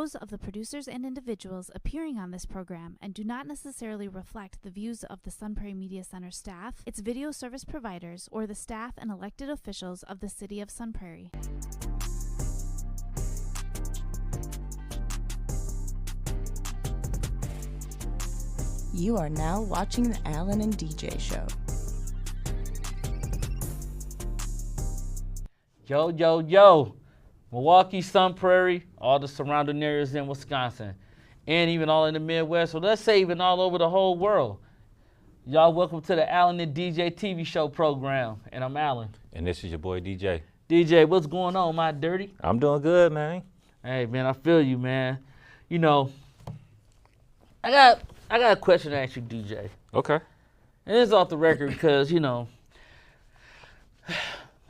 those of the producers and individuals appearing on this program and do not necessarily reflect the views of the Sun Prairie Media Center staff, its video service providers, or the staff and elected officials of the City of Sun Prairie. You are now watching the Alan and DJ Show. Yo, yo, yo. Milwaukee, Sun Prairie, all the surrounding areas in Wisconsin, and even all in the Midwest, so let's say even all over the whole world. Y'all welcome to the Alan and DJ TV show program, and I'm Alan. And this is your boy, DJ. DJ, what's going on, my dirty? I'm doing good, man. Hey, man, I feel you, man. You know, I got a question to ask you, DJ. Okay. And it's off the record because, you know,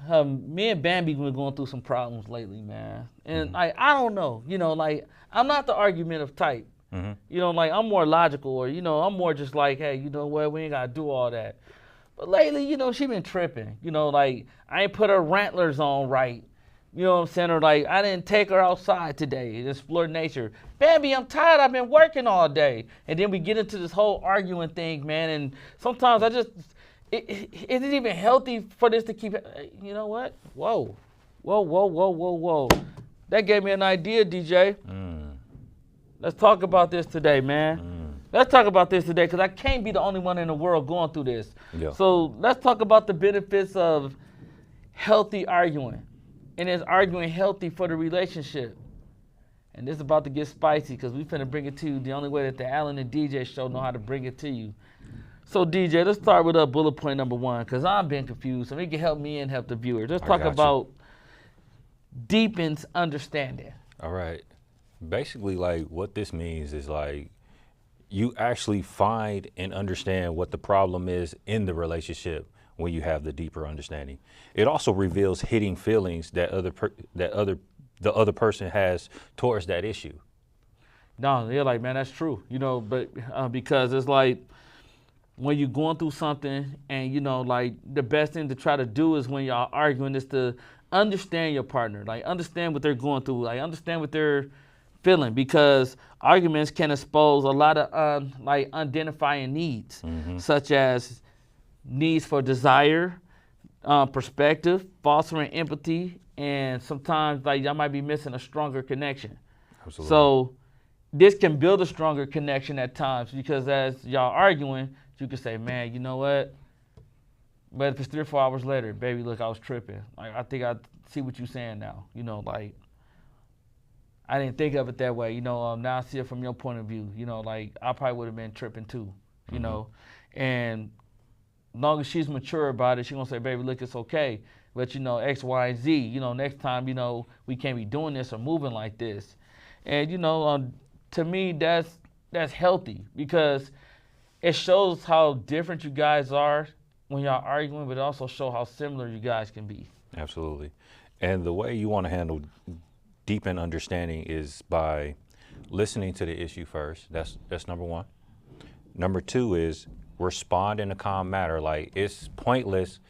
me and Bambi been going through some problems lately, man. And like, I don't know, you know, like, I'm not the argumentative type. You know, like, I'm more logical, or, you know, I'm more just like, hey, you know what, we ain't gotta do all that. But lately, you know, she been tripping. You know, like, I ain't put her rantlers on right. You know what I'm saying? Or like, I didn't take her outside today to explore nature. Bambi, I'm tired, I've been working all day. And then we get into this whole arguing thing, man. And sometimes I just, is it even healthy for this to keep, you know what? Whoa. That gave me an idea, DJ. Let's talk about this today, man. Let's talk about this today, because I can't be the only one in the world going through this. Yeah. So let's talk about the benefits of healthy arguing. And is arguing healthy for the relationship? And this is about to get spicy, because we finna bring it to you the only way that the Alan and DJ show know how to bring it to you. So DJ, let's start with bullet point number 1, because I'm being confused, so it can help me and help the viewers. Let's talk about deepens understanding. All right. Basically, like, what this means is, like, you actually find and understand what the problem is in the relationship when you have the deeper understanding. It also reveals hidden feelings that the other person has towards that issue. No, they're like, man, that's true. You know, but because it's like, when you're going through something and, you know, like, the best thing to try to do is when y'all arguing is to understand your partner, like, understand what they're going through, like, understand what they're feeling, because arguments can expose a lot of like identifying needs, such as needs for desire, perspective, fostering empathy, and sometimes like y'all might be missing a stronger connection. Absolutely. So this can build a stronger connection at times, because as y'all arguing, you can say, man, you know what? But if it's 3 or 4 hours later, baby, look, I was tripping. Like, I think I see what you're saying now. You know, like, I didn't think of it that way. You know, now I see it from your point of view. You know, like, I probably would have been tripping too, you know. And as long as she's mature about it, she's going to say, baby, look, it's okay. But, you know, X, Y, and Z, you know, next time, you know, we can't be doing this or moving like this. And, you know, to me, that's healthy, because it shows how different you guys are when y'all arguing, but it also shows how similar you guys can be. Absolutely. And the way you want to handle deepen understanding is by listening to the issue first. That's number 1. Number 2 is respond in a calm manner. Like, it's pointless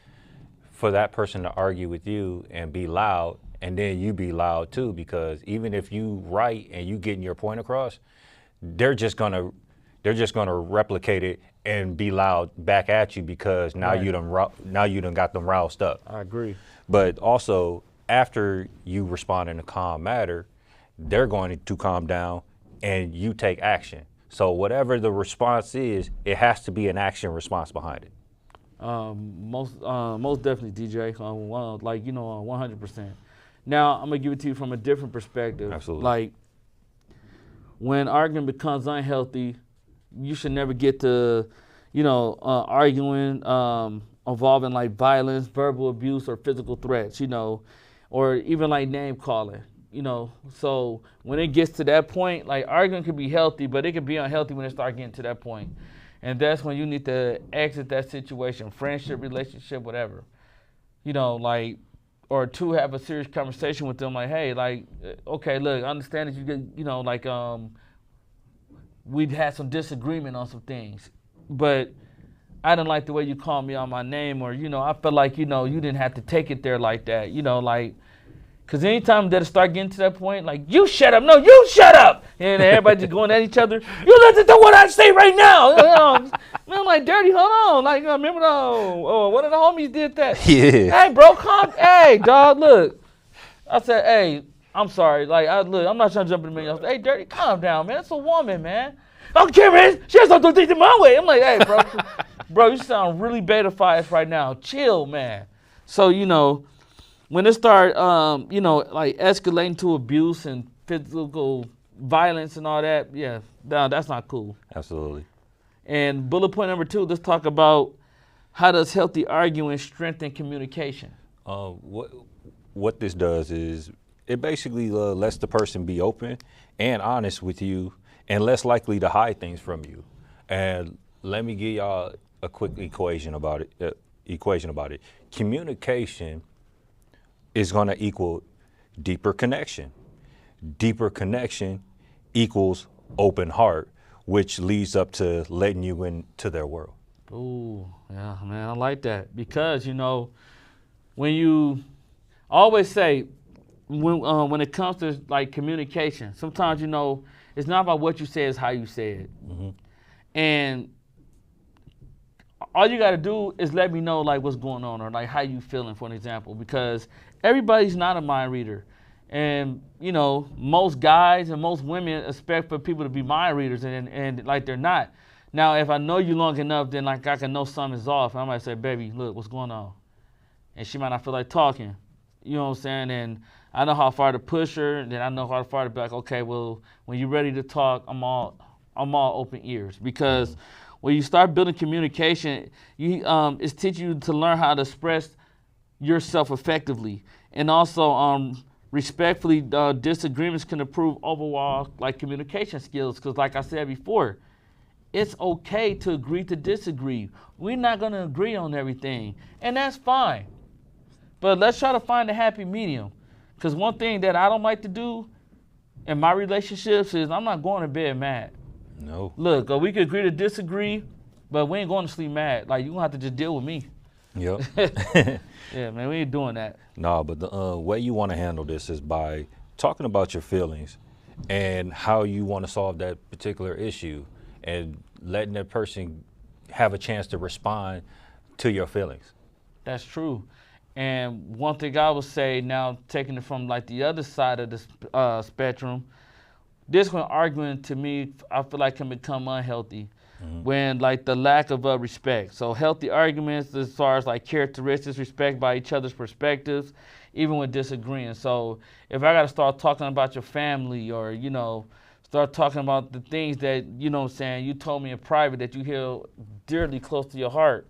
for that person to argue with you and be loud, and then you be loud too, because even if you right and you getting your point across, they're just gonna replicate it and be loud back at you, because now you done got them roused up. I agree. But also, after you respond in a calm manner, they're going to calm down and you take action. So whatever the response is, it has to be an action response behind it. Most definitely, DJ. Like, you know, 100%. Now, I'm going to give it to you from a different perspective. Absolutely. Like, when arguing becomes unhealthy, you should never get to, you know, arguing involving, like, violence, verbal abuse, or physical threats, you know, or even, like, name calling, you know. So when it gets to that point, like, arguing can be healthy, but it can be unhealthy when it starts getting to that point. And that's when you need to exit that situation, friendship, relationship, whatever. You know, like, or to have a serious conversation with them, like, hey, like, okay, look, I understand that you get, you know, like, we've had some disagreement on some things, but I didn't like the way you called me on my name, or, you know, I felt like, you know, you didn't have to take it there like that. You know, like, Because anytime that it start getting to that point, like, you shut up, no, you shut up. And everybody just going at each other. You listen to what I say right now. You know, man, I'm like, Dirty, hold on. Like, remember one of the homies did that. Yeah. Hey, bro, hey, dog, look. I said, hey, I'm sorry. Like, look, I'm not trying to jump in the middle. Hey, Dirty, calm down, man. It's a woman, man. I don't care, man. She has to do things my way. I'm like, hey, bro. Bro, you sound really beta-fied right now. Chill, man. So, you know, when it start, you know, like escalating to abuse and physical violence and all that, yeah, that's not cool. Absolutely. And bullet point number 2, let's talk about how does healthy arguing strengthen communication? What this does is it basically lets the person be open and honest with you and less likely to hide things from you. And let me give y'all a quick equation about it. Communication is going to equal deeper connection. Deeper connection equals open heart, which leads up to letting you into their world. Ooh, yeah, man, I like that. Because, you know, when you always say, when it comes to, like, communication, sometimes, you know, it's not about what you say, it's how you say it. Mm-hmm. And all you got to do is let me know, like, what's going on or, like, how you feeling, for an example, because everybody's not a mind reader. And, you know, most guys and most women expect for people to be mind readers and like, they're not. Now, if I know you long enough, then, like, I can know something's off. I might say, baby, look, what's going on? And she might not feel like talking. You know what I'm saying? And I know how far to push her, and then I know how far to be like, okay, well, when you're ready to talk, I'm all open ears. Because when you start building communication, it's teaching you to learn how to express yourself effectively. And also, respectfully, disagreements can improve overall, like, communication skills. Because like I said before, it's okay to agree to disagree. We're not going to agree on everything, and that's fine. But let's try to find a happy medium. Because one thing that I don't like to do in my relationships is I'm not going to bed mad. No. Look, we could agree to disagree, but we ain't going to sleep mad. Like, you're going to have to just deal with me. Yep. Yeah, man, we ain't doing that. No, but the way you want to handle this is by talking about your feelings and how you want to solve that particular issue and letting that person have a chance to respond to your feelings. That's true. And one thing I would say now, taking it from, like, the other side of the spectrum, this when arguing, to me, I feel like can become unhealthy when, like, the lack of respect. So healthy arguments as far as, like, characteristics, respect by each other's perspectives, even when disagreeing. So if I got to start talking about your family or, you know, start talking about the things that, you know what I'm saying, you told me in private that you held dearly close to your heart.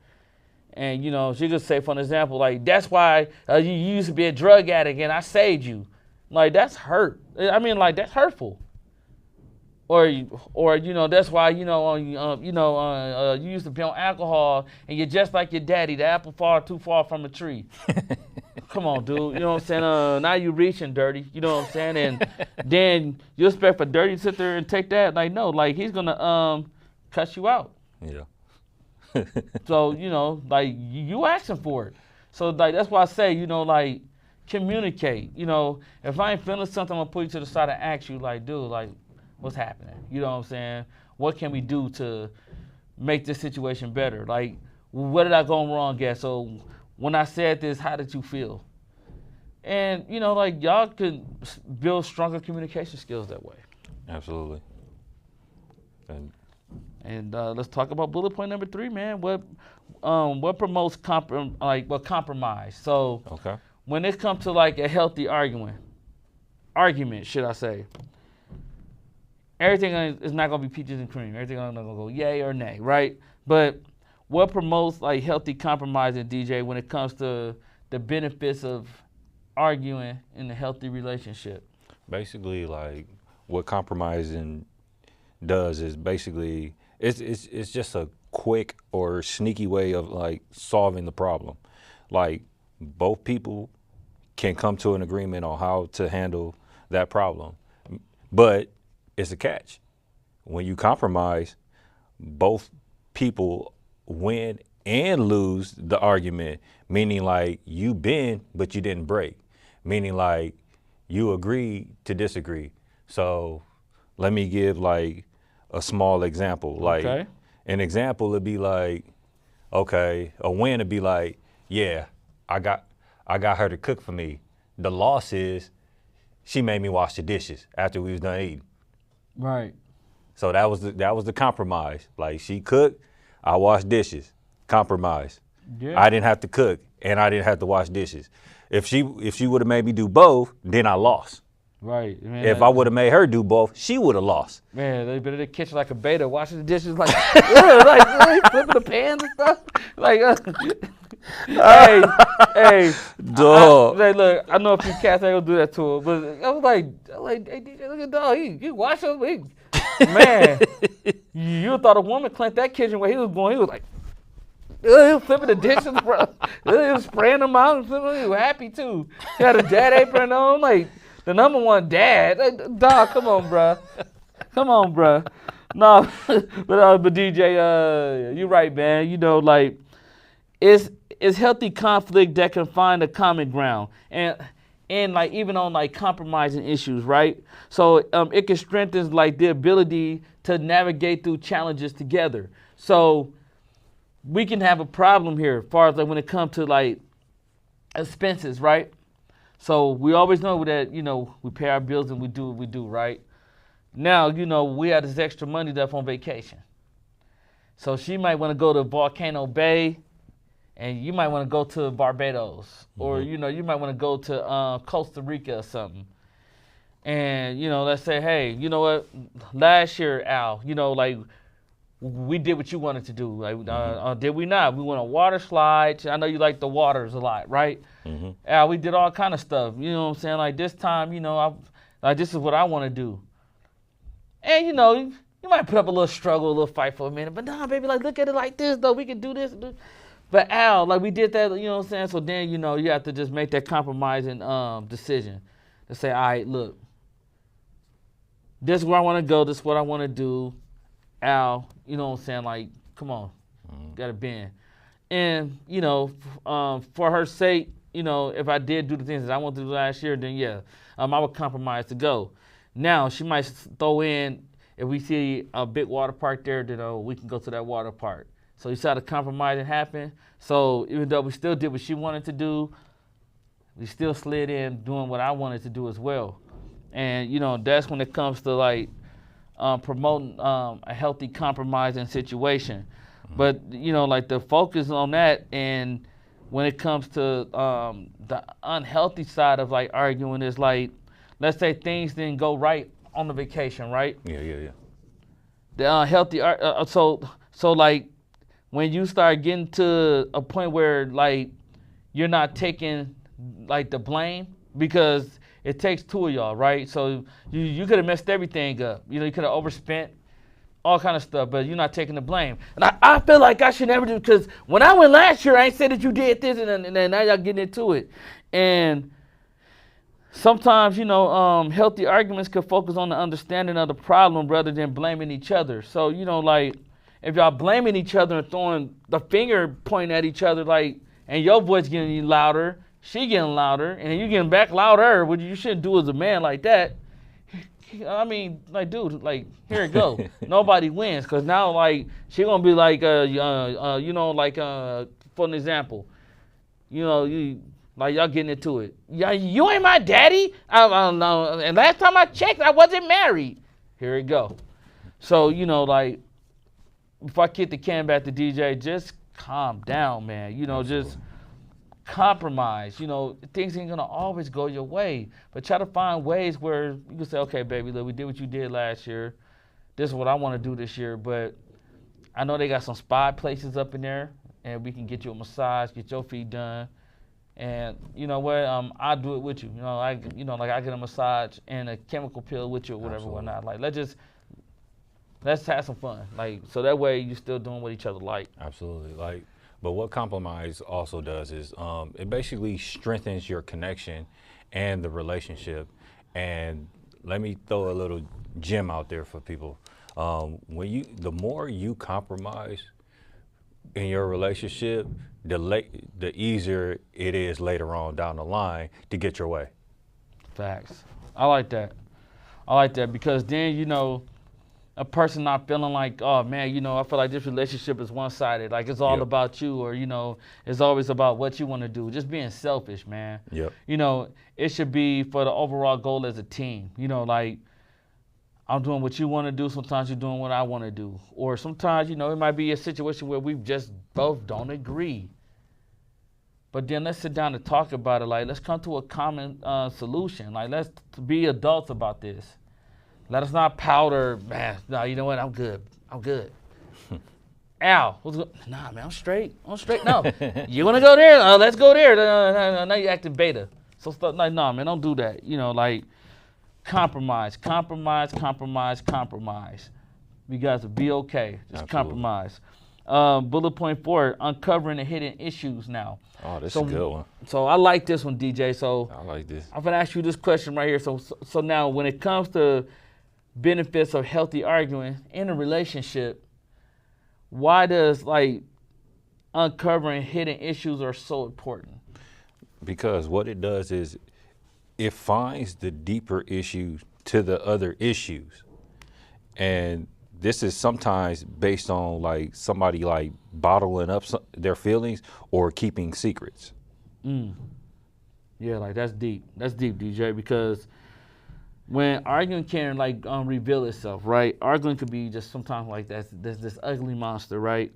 And, you know, she could say, for an example, like, that's why you used to be a drug addict and I saved you. Like, that's hurt. I mean, like, that's hurtful. Or you know, that's why, you used to be on alcohol and you're just like your daddy. The apple fall too far from a tree. Come on, dude. You know what I'm saying? Now you reaching, Dirty. You know what I'm saying? And then you expect for Dirty to sit there and take that? Like, no. Like, he's going to cuss you out. Yeah. So, you know, like, you asking for it. So, like, that's why I say, you know, like, communicate. You know, if I ain't feeling something, I'm going to put you to the side and ask you, like, dude, like, what's happening? You know what I'm saying? What can we do to make this situation better? Like, where did I go wrong at? So, when I said this, how did you feel? And, you know, like, y'all could build stronger communication skills that way. Absolutely. And let's talk about bullet point number 3, man. What promotes compromise? So, okay. When it comes to, like, a healthy argument, should I say, everything is not gonna be peaches and cream. Everything is not gonna go yay or nay, right? But what promotes, like, healthy compromise in DJ when it comes to the benefits of arguing in a healthy relationship? Basically, like, what compromising does is basically it's just a quick or sneaky way of, like, solving the problem. Like, both people can come to an agreement on how to handle that problem, but it's a catch. When you compromise, both people win and lose the argument, meaning, like, you bend, but you didn't break. Meaning, like, you agreed to disagree. So let me give like a small example. Like Okay. an example would be like, okay, a win would be like, yeah, I got her to cook for me. The loss is she made me wash the dishes after we was done eating. Right. So that was the compromise. Like she cooked, I washed dishes. Compromise. Yeah. I didn't have to cook and I didn't have to wash dishes. If she would have made me do both, then I lost. Right. Man, If I would have made her do both, she would have lost. Man, they been in the kitchen like a beta, washing the dishes, like, like flipping the pans and stuff. Like, hey, Dog. Hey, look, I know a few cats ain't gonna do that to her, but I was like, hey, DJ, look at dog, he wash up, man. You thought a woman cleaned that kitchen where he was going, he was like, he was flipping the dishes, bro. He was spraying them out and flipping. He was happy too. He had a dad apron on, like the number one dad. Like, dog, come on, bro. Come on, bro. No, but DJ, you're right, man. You know, like it's healthy conflict that can find a common ground, and like even on like compromising issues, right? So it can strengthen like the ability to navigate through challenges together. So we can have a problem here as far as like when it comes to like expenses, right? So we always know that, you know, we pay our bills and we do what we do, right? Now, you know, we have this extra money left on vacation. So she might want to go to Volcano Bay and you might want to go to Barbados, or, you know, you might want to go to Costa Rica or something. And, you know, let's say, hey, you know what, last year, Al, you know, like, we did what you wanted to do. Like, did we not? We went on water slides. I know you like the waters a lot, right? We did all kind of stuff. You know what I'm saying? Like this time, you know, this is what I want to do. And you know, you might put up a little struggle, a little fight for a minute. But nah, baby, like look at it like this though. We can do this. But Al, like we did that. You know what I'm saying? So then, you know, you have to just make that compromising decision to say, all right, look, this is where I want to go. This is what I want to do. Al, you know what I'm saying? Like, come on, gotta bend. And, you know, for her sake, you know, if I did do the things that I wanted to do last year, then yeah, I would compromise to go. Now, she might throw in, if we see a big water park there, then we can go to that water park. So you saw the compromising happen. So even though we still did what she wanted to do, we still slid in doing what I wanted to do as well. And, you know, that's when it comes to like, promoting a healthy compromising situation. But, you know, like the focus on that, and when it comes to the unhealthy side of like arguing is like, let's say things didn't go right on the vacation, right? Yeah. The unhealthy, so like when you start getting to a point where like you're not taking like the blame, because it takes two of y'all, right? So you could have messed everything up. You know, you could have overspent, all kind of stuff, but you're not taking the blame. And I feel like I should never do, because when I went last year, I ain't said that you did this, and then now y'all getting into it. And sometimes, you know, healthy arguments could focus on the understanding of the problem rather than blaming each other. So, you know, like if y'all blaming each other and throwing the finger pointing at each other, like, and your voice getting louder, she getting louder, and then you getting back louder, which you shouldn't do as a man like that. I mean, like, dude, like, here it go. Nobody wins, because now, like, she going to be like, you know, like, for an example, you know, like, y'all getting into it. Yeah, you ain't my daddy. I don't know. And last time I checked, I wasn't married. Here it go. So, you know, like, before I kick the can back to DJ, just calm down, man. You know, just compromise. You know, things ain't gonna always go your way, but try to find ways where you can say, okay, baby, look, we did what you did last year. This is what I want to do this year, but I know they got some spa places up in there, and we can get you a massage, get your feet done, and you know what? I'll do it with you. You know, I get a massage and a chemical peel with you or whatever, whatnot. Like, let's have some fun. Like, so that way you're still doing what each other like. Absolutely. Like, but what compromise also does is it basically strengthens your connection and the relationship. And let me throw a little gem out there for people. The more you compromise in your relationship, the easier it is later on down the line to get your way. Facts. I like that. I like that because then, you know, a person not feeling like, oh man, you know, I feel like this relationship is one-sided. Like it's all Yep. about you, or, you know, it's always about what you want to do. Just being selfish, man. Yep. You know, it should be for the overall goal as a team. You know, like I'm doing what you want to do. Sometimes you're doing what I want to do. Or sometimes, you know, it might be a situation where we just both don't agree. But then let's sit down and talk about it. Like, let's come to a common solution. Like, let's be adults about this. Let us not powder, man. No, you know what? I'm good. I'm good. Al, what's good? Nah, man, I'm straight. I'm straight. No, you want to go there? Let's go there. Now you're acting beta. So stuff like, no, man, don't do that. You know, like compromise. You guys will be okay. Just Absolutely. compromise. Bullet point 4: uncovering the hidden issues now. Oh, this is a good one. So I like this one, DJ. So I like this. I'm gonna ask you this question right here. So now, when it comes to benefits of healthy arguing in a relationship, why does like uncovering hidden issues are so important? Because what it does is it finds the deeper issue to the other issues. And this is sometimes based on like somebody like bottling up their feelings or keeping secrets. Yeah, like that's deep. That's deep, DJ, because when arguing can like reveal itself, right? Arguing could be just sometimes like this ugly monster, right?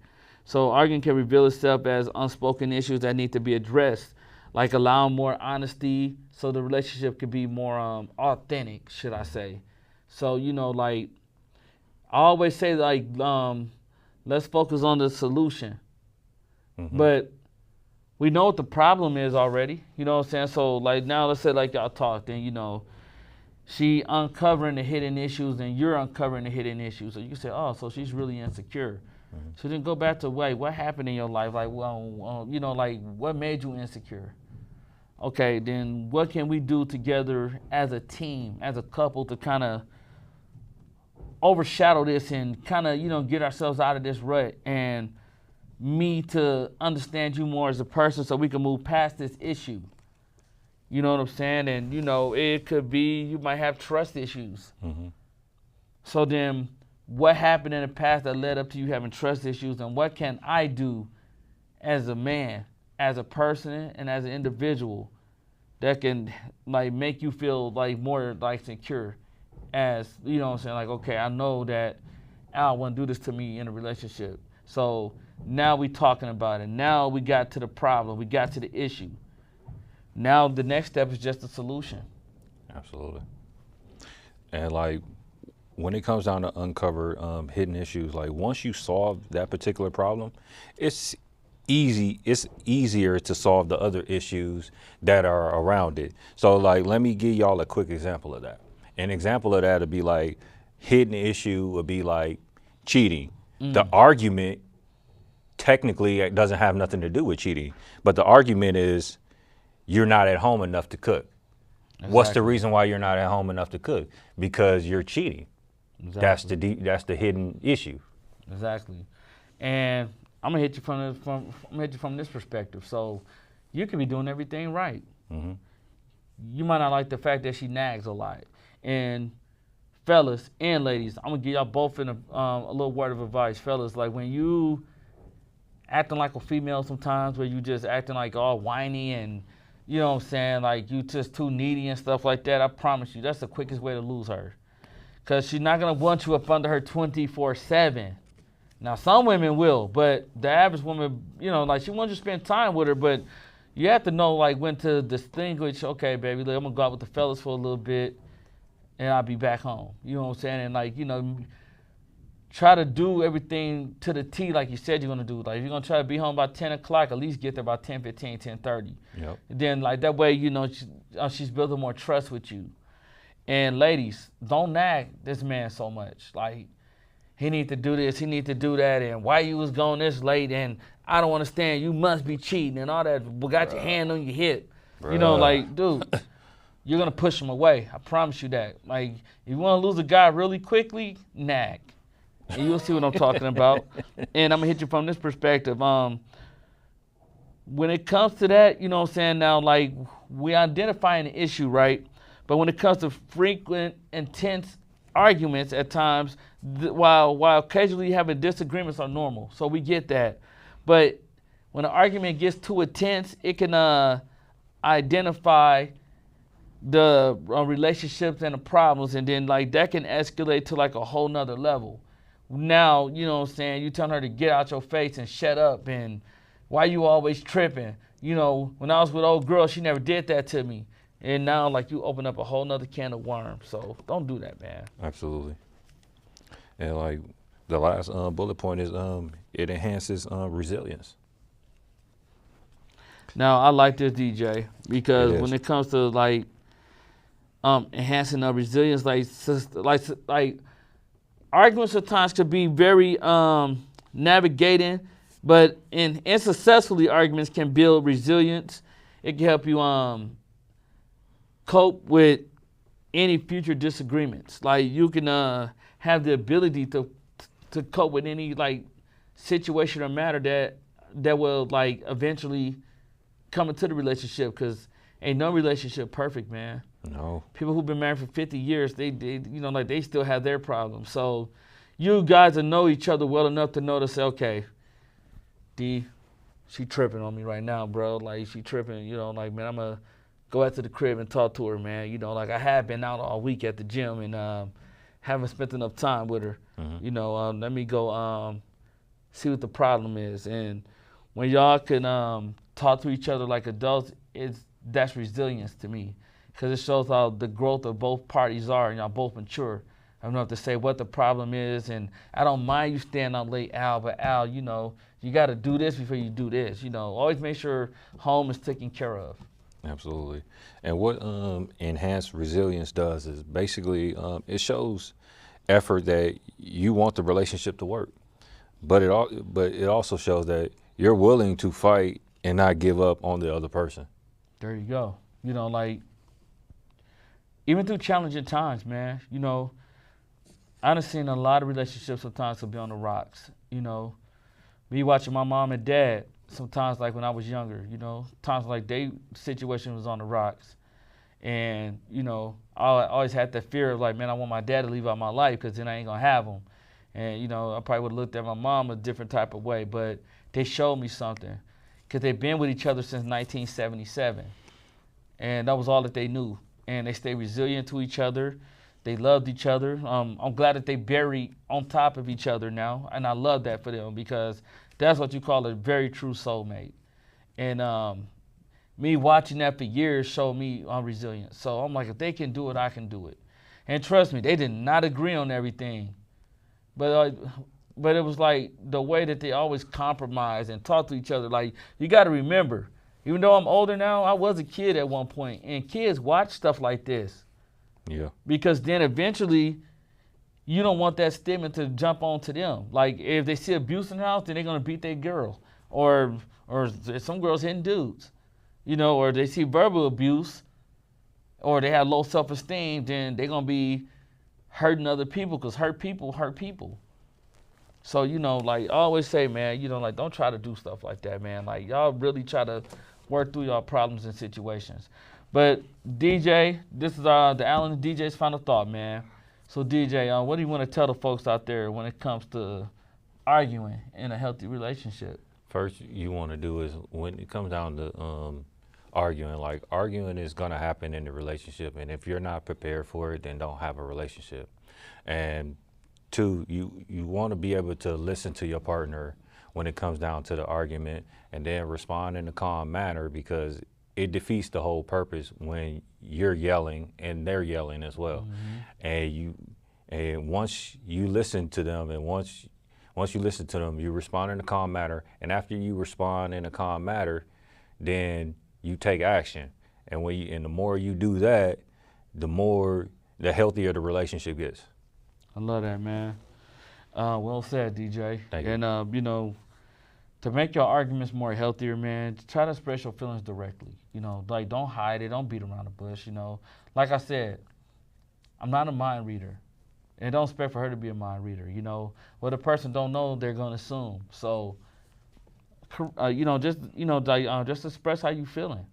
So arguing can reveal itself as unspoken issues that need to be addressed, like allowing more honesty so the relationship could be more authentic, should I say. So, you know, like I always say, like, let's focus on the solution. But we know what the problem is already. You know what I'm saying? So, like, now let's say, like, y'all talked and, you know, she uncovering the hidden issues and you're uncovering the hidden issues. So you can say, oh, so she's really insecure. So then go back to, wait, what happened in your life? Like, well, you know, like, what made you insecure? Okay, then what can we do together as a team, as a couple, to kind of overshadow this and kind of, you know, get ourselves out of this rut, and me to understand you more as a person so we can move past this issue. You know what I'm saying? And, you know, it could be you might have trust issues. So then what happened in the past that led up to you having trust issues, and what can I do as a man, as a person, and as an individual that can, like, make you feel, like, more, like, secure? As, you know what I'm saying, like, okay, I know that Al wouldn't do this to me in a relationship. So now we talking about it. Now we got to the problem. We got to the issue. Now the next step is just the solution. Absolutely. And like when it comes down to uncover hidden issues, like once you solve that particular problem, it's easier to solve the other issues that are around it. So like, let me give y'all a quick example of that. An example of that would be like, hidden issue would be like cheating. The argument technically it doesn't have nothing to do with cheating, but the argument is you're not at home enough to cook. Exactly. What's the reason why you're not at home enough to cook? Because you're cheating. Exactly. That's the hidden issue. Exactly. And I'm gonna hit you from this perspective. So you could be doing everything right. You might not like the fact that she nags a lot. And fellas and ladies, I'm gonna give y'all both in a little word of advice. Fellas, like when you acting like a female sometimes, where you just acting like all whiny and, you know what I'm saying, like you just too needy and stuff like that, I promise you that's the quickest way to lose her. Because she's not gonna want you up under her 24/7. Now some women will, but the average woman, you know, like she wants you to spend time with her, but you have to know like when to distinguish, okay, baby, look, I'm gonna go out with the fellas for a little bit and I'll be back home. You know what I'm saying? And like, you know, try to do everything to the T like you said you're gonna do. Like if you're gonna try to be home by 10 o'clock, at least get there by 10:15, 10:30. Yep. Then like that way, you know, she's building more trust with you. And ladies, don't nag this man so much. Like, he need to do this, he need to do that, and why you was going this late, and I don't understand, you must be cheating, and all that. We got your hand on your hip. You know, like, dude, you're going to push him away. I promise you that. Like, if you want to lose a guy really quickly, nag. And you'll see what I'm talking about. And I'm going to hit you from this perspective. When it comes to that, you know what I'm saying, now, like, we identifying the issue, right? But when it comes to frequent, intense arguments at times, while occasionally having disagreements are normal. So we get that. But when an argument gets too intense, it can identify the relationships and the problems, and then like that can escalate to like a whole nother level. Now, you know what I'm saying, you telling her to get out your face and shut up, and why you always tripping? You know, when I was with old girl, she never did that to me. And now like you open up a whole nother can of worms. So don't do that, man. Absolutely. And like the last bullet point is it enhances resilience. Now I like this, DJ, because when it comes to like enhancing our resilience, like arguments sometimes could be very navigating, but unsuccessfully arguments can build resilience. It can help you cope with any future disagreements. Like you can have the ability to cope with any like situation or matter that will like eventually come into the relationship, because ain't no relationship perfect, man. No. People who've been married for 50 years, they you know, like they still have their problems. So you guys will know each other well enough to know to say, okay, D, she tripping on me right now, bro. Like she tripping, you know, like, man, I'm gonna go out to the crib and talk to her, man. You know, like I have been out all week at the gym and haven't spent enough time with her. Mm-hmm. You know, let me go see what the problem is. And when y'all can talk to each other like adults, that's resilience to me, because it shows how the growth of both parties are, and y'all both mature enough to say what the problem is. And I don't mind you staying out late, Al, but Al, you know, you got to do this before you do this. You know, always make sure home is taken care of. Absolutely. And what enhanced resilience does is basically it shows effort that you want the relationship to work, but it also shows that you're willing to fight and not give up on the other person. There you go. You know, like even through challenging times, man, you know, I've seen a lot of relationships sometimes will be on the rocks. You know, me watching my mom and dad sometimes, like when I was younger, you know, times like they situation was on the rocks. And, you know, I always had that fear of like, man, I want my dad to leave out my life because then I ain't going to have him. And, you know, I probably would have looked at my mom a different type of way, but they showed me something, because they've been with each other since 1977. And that was all that they knew. And they stayed resilient to each other. They loved each other. I'm glad that they buried on top of each other now. And I love that for them, because that's what you call a very true soulmate. And me watching that for years showed me resilience. So I'm like, if they can do it, I can do it. And trust me, they did not agree on everything. But it was like the way that they always compromise and talk to each other. Like, you got to remember, even though I'm older now, I was a kid at one point, and kids watch stuff like this. Yeah. Because then eventually, you don't want that stigma to jump onto them. Like, if they see abuse in the house, then they're gonna beat their girl, or some girls hitting dudes, you know, or they see verbal abuse, or they have low self-esteem, then they're gonna be hurting other people, because hurt people hurt people. So, you know, like I always say, man, you know, like don't try to do stuff like that, man. Like y'all really try to work through y'all problems and situations. But DJ, this is the Alan and DJ's final thought, man. So DJ, what do you want to tell the folks out there when it comes to arguing in a healthy relationship? First, you want to do is, when it comes down to arguing is going to happen in the relationship, and if you're not prepared for it, then don't have a relationship. And two, you want to be able to listen to your partner when it comes down to the argument, and then respond in a calm manner, because it defeats the whole purpose when you're yelling and they're yelling as well. Mm-hmm. And once you listen to them, and once you listen to them, you respond in a calm manner. And after you respond in a calm manner, then you take action. And the more you do that, the healthier the relationship gets. I love that, man. Well said, DJ. Thank you. And you know, to make your arguments more healthier, man, try to express your feelings directly. You know, like don't hide it, don't beat around the bush. You know, like I said, I'm not a mind reader, and don't expect for her to be a mind reader. You know, what a person don't know, they're gonna assume. So, just express how you feeling,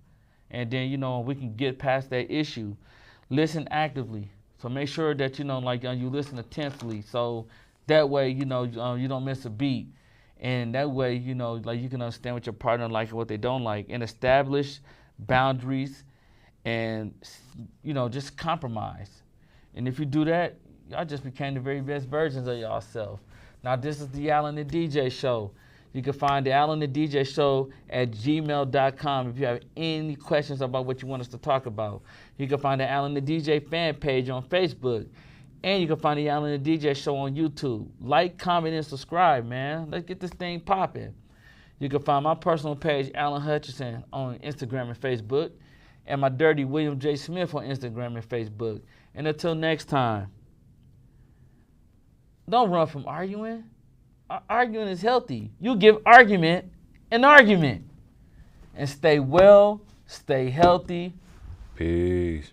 and then we can get past that issue. listen actively. So make sure that, you know, like you listen attentively. So that way, you know, you don't miss a beat. And that way, you know, like you can understand what your partner like and what they don't like, and establish boundaries and, you know, just compromise. And if you do that, y'all just became the very best versions of yourself. Now, this is the Alan the DJ Show. You can find the Alan the DJ Show at gmail.com if you have any questions about what you want us to talk about. You can find the Alan the DJ fan page on Facebook. And you can find the Alan the DJ Show on YouTube. Like, comment, and subscribe, man. Let's get this thing popping. You can find my personal page, Alan Hutchinson, on Instagram and Facebook. And my Dirty William J. Smith on Instagram and Facebook. And until next time, don't run from arguing. Arguing is healthy. You give argument an argument. And stay well, stay healthy. Peace.